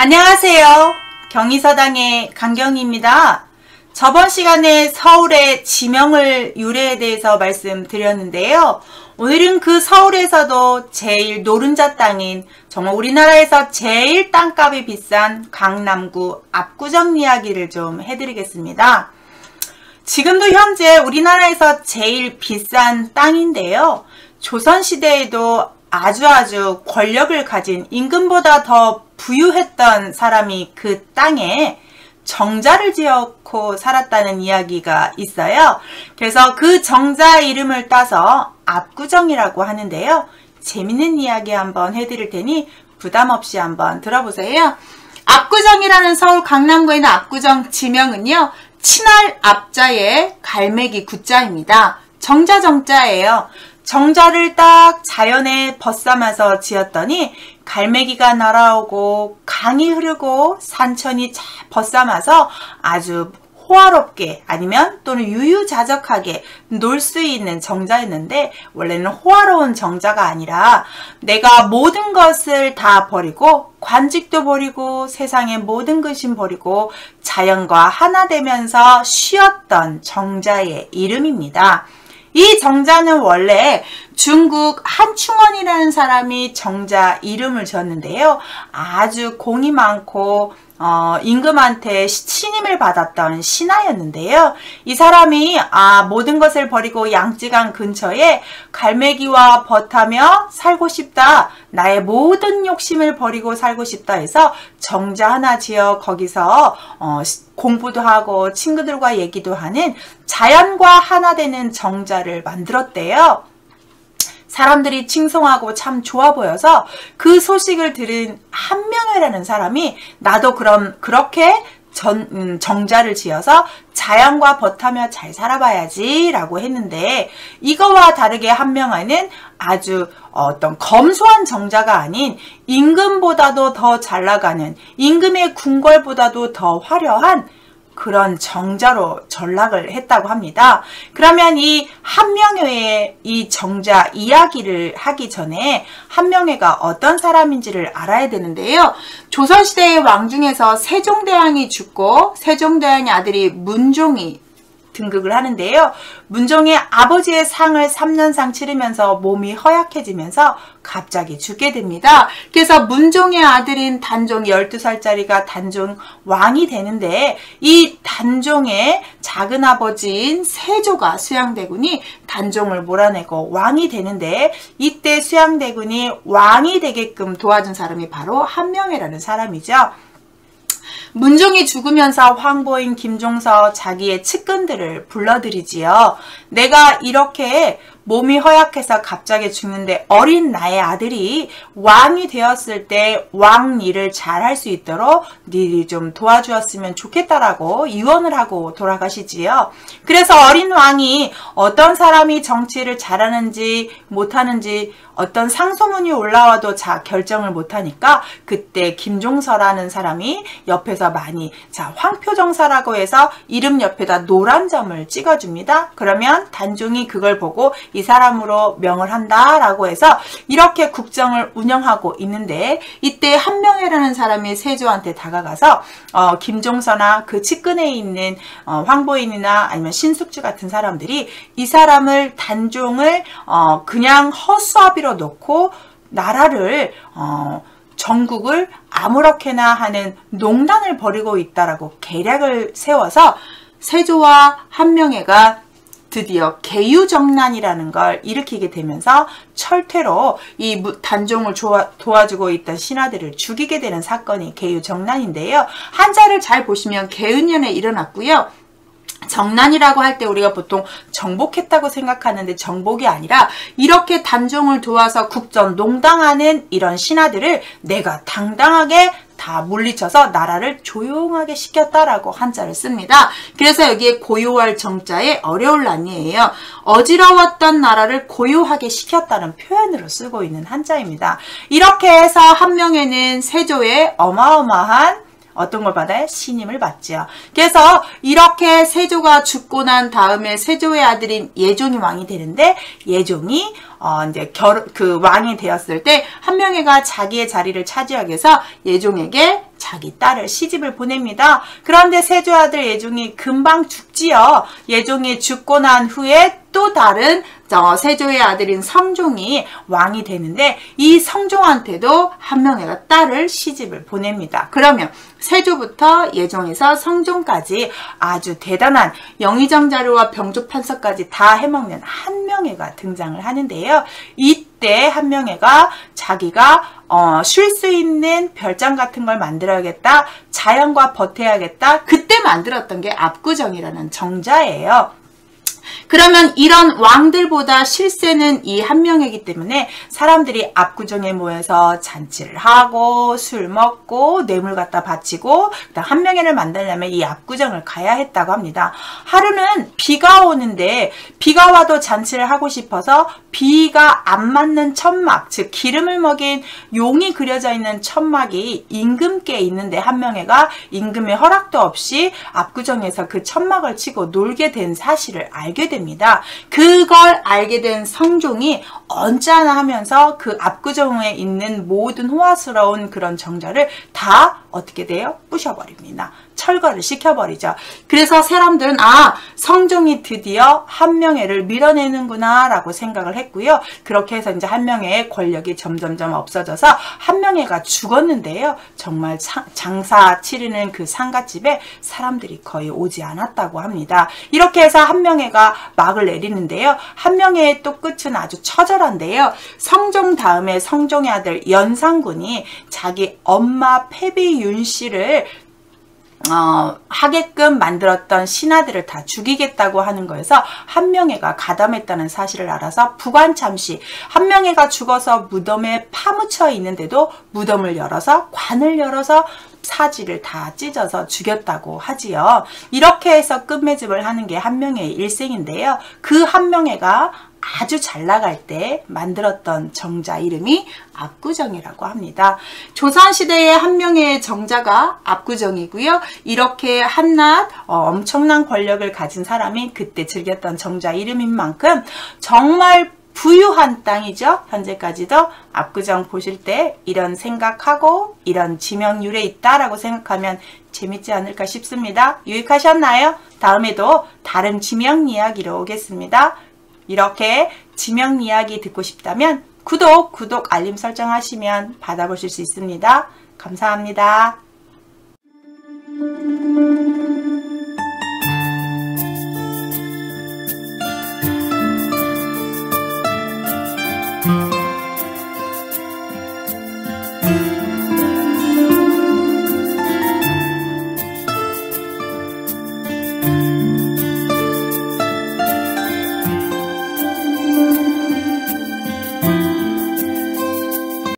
안녕하세요. 경의서당의 강경희입니다. 저번 시간에 서울의 지명을 유래에 대해서 말씀드렸는데요. 오늘은 그 서울에서도 제일 노른자 땅인 정말 우리나라에서 제일 땅값이 비싼 강남구 압구정 이야기를 좀 해드리겠습니다. 지금도 현재 우리나라에서 제일 비싼 땅인데요. 조선시대에도 아주 권력을 가진 임금보다 더 부유했던 사람이 그 땅에 정자를 지었고 살았다는 이야기가 있어요. 그래서 그 정자 이름을 따서 압구정이라고 하는데요. 재밌는 이야기 한번 해드릴 테니 부담 없이 한번 들어보세요. 압구정이라는 서울 강남구에 있는 압구정 지명은요. 친할 앞자에 갈매기 구자입니다. 정자예요. 정자를 딱 자연에 벗삼아서 지었더니 갈매기가 날아오고 강이 흐르고 산천이 잘 벗삼아서 아주 호화롭게 아니면 또는 유유자적하게 놀 수 있는 정자였는데, 원래는 호화로운 정자가 아니라 내가 모든 것을 다 버리고 관직도 버리고 세상의 모든 것을 버리고 자연과 하나 되면서 쉬었던 정자의 이름입니다. 이 정자는 원래 중국 한충원이라는 사람이 정자 이름을 지었는데요. 아주 공이 많고 임금한테 신임을 받았던 신하였는데요. 이 사람이 모든 것을 버리고 양쯔강 근처에 갈매기와 벗하며 살고 싶다. 나의 모든 욕심을 버리고 살고 싶다 해서 정자 하나 지어 거기서 공부도 하고 친구들과 얘기도 하는 자연과 하나 되는 정자를 만들었대요. 사람들이 칭송하고 참 좋아 보여서 그 소식을 들은 한명회라는 사람이 나도 그럼 그렇게 정자를 지어서 자연과 벗하며 잘 살아봐야지 라고 했는데, 이거와 다르게 한명회는 아주 어떤 검소한 정자가 아닌 임금보다도 더 잘 나가는, 임금의 궁궐보다도 더 화려한 그런 정자로 전락을 했다고 합니다. 그러면 이 한명회의 이 정자 이야기를 하기 전에 한명회가 어떤 사람인지를 알아야 되는데요. 조선시대의 왕 중에서 세종대왕이 죽고 세종대왕의 아들이 문종이 등극을 하는데요. 문종의 아버지의 상을 3년상 치르면서 몸이 허약해지면서 갑자기 죽게 됩니다. 그래서 문종의 아들인 단종 12살짜리가 단종 왕이 되는데, 이 단종의 작은아버지인 세조가 수양대군이 단종을 몰아내고 왕이 되는데, 이때 수양대군이 왕이 되게끔 도와준 사람이 바로 한명회라는 사람이죠. 문종이 죽으면서 황보인 김종서 자기의 측근들을 불러들이지요. 내가 이렇게 몸이 허약해서 갑자기 죽는데 어린 나의 아들이 왕이 되었을 때 왕 일을 잘 할 수 있도록 니들이 좀 도와주었으면 좋겠다라고 유언을 하고 돌아가시지요. 그래서 어린 왕이 어떤 사람이 정치를 잘하는지 못하는지 어떤 상소문이 올라와도 결정을 못하니까 그때 김종서라는 사람이 옆에서 많이 황표정사라고 해서 이름 옆에다 노란 점을 찍어줍니다. 그러면 단종이 그걸 보고 이 사람으로 명을 한다라고 해서 이렇게 국정을 운영하고 있는데, 이때 한명회라는 사람이 세조한테 다가가서 김종서나 그 측근에 있는 황보인이나 아니면 신숙주 같은 사람들이 이 사람을 단종을 그냥 허수아비로 놓고 나라를 전국을 아무렇게나 하는 농단을 벌이고 있다라고 계략을 세워서 세조와 한명회가 드디어 계유정난이라는 걸 일으키게 되면서 철퇴로 이 단종을 도와주고 있던 신하들을 죽이게 되는 사건이 계유정난인데요. 한자를 잘 보시면 계은년에 일어났고요. 정난이라고 할 때 우리가 보통 정복했다고 생각하는데 정복이 아니라 이렇게 단종을 도와서 국전 농당하는 이런 신하들을 내가 당당하게 다 물리쳐서 나라를 조용하게 시켰다라고 한자를 씁니다. 그래서 여기에 고요할 정자에 어려울 난이에요. 어지러웠던 나라를 고요하게 시켰다는 표현으로 쓰고 있는 한자입니다. 이렇게 해서 한명회는 세조의 어마어마한 어떤 걸 받아요? 신임을 받죠. 그래서 이렇게 세조가 죽고 난 다음에 세조의 아들인 예종이 왕이 되는데, 예종이 이제 왕이 되었을 때 한명회가 자기의 자리를 차지하기 위해서 예종에게 자기 딸을 시집을 보냅니다. 그런데 세조 아들 예종이 금방 죽지요. 예종이 죽고 난 후에 또 다른 세조의 아들인 성종이 왕이 되는데 이 성종한테도 한명회가 딸을 시집을 보냅니다. 그러면 세조부터 예종에서 성종까지 아주 대단한 영의정자료와 병조판서까지 다 해먹는 한명회가 등장을 하는데요. 이때 한명회가 자기가 쉴 수 있는 별장 같은 걸 만들어야겠다. 자연과 버텨야겠다. 그때 만들었던 게 압구정이라는 정자예요. 그러면 이런 왕들보다 실세는 이 한명회이기 때문에 사람들이 압구정에 모여서 잔치를 하고 술 먹고 뇌물 갖다 바치고 한명회를 만들려면 이 압구정을 가야 했다고 합니다. 하루는 비가 오는데 비가 와도 잔치를 하고 싶어서 비가 안 맞는 천막, 즉 기름을 먹인 용이 그려져 있는 천막이 임금께 있는데 한명회가 임금의 허락도 없이 압구정에서 그 천막을 치고 놀게 된 사실을 알게 됩니다. 그걸 알게 된 성종이 언짢아 하면서 그 압구정에 있는 모든 호화스러운 그런 정자를 다 어떻게 돼요? 부셔버립니다. 철거를 시켜버리죠. 그래서 사람들은 성종이 드디어 한명회를 밀어내는구나 라고 생각을 했고요. 그렇게 해서 이제 한명회의 권력이 점점점 없어져서 한명회가 죽었는데요. 정말 장사 치르는 그 상갓집에 사람들이 거의 오지 않았다고 합니다. 이렇게 해서 한명회가 막을 내리는데요. 한명회의 또 끝은 아주 처절한데요. 성종 다음에 성종의 아들 연산군이 자기 엄마 패비 윤씨를 하게끔 만들었던 신하들을 다 죽이겠다고 하는 거에서 한명회가 가담했다는 사실을 알아서 부관참시, 한명회가 죽어서 무덤에 파묻혀 있는데도 무덤을 열어서 관을 열어서 사지를 다 찢어서 죽였다고 하지요. 이렇게 해서 끝맺음을 하는 게 한명회의 일생인데요. 그 한명회가 아주 잘 나갈 때 만들었던 정자 이름이 압구정이라고 합니다. 조선시대의 한명회의 정자가 압구정이고요. 이렇게 한낱 엄청난 권력을 가진 사람이 그때 즐겼던 정자 이름인 만큼 정말 부유한 땅이죠. 현재까지도 압구정 보실 때 이런 생각하고 이런 지명률에 있다라고 생각하면 재밌지 않을까 싶습니다. 유익하셨나요? 다음에도 다른 지명 이야기로 오겠습니다. 이렇게 지명 이야기 듣고 싶다면 구독 알림 설정하시면 받아보실 수 있습니다. 감사합니다.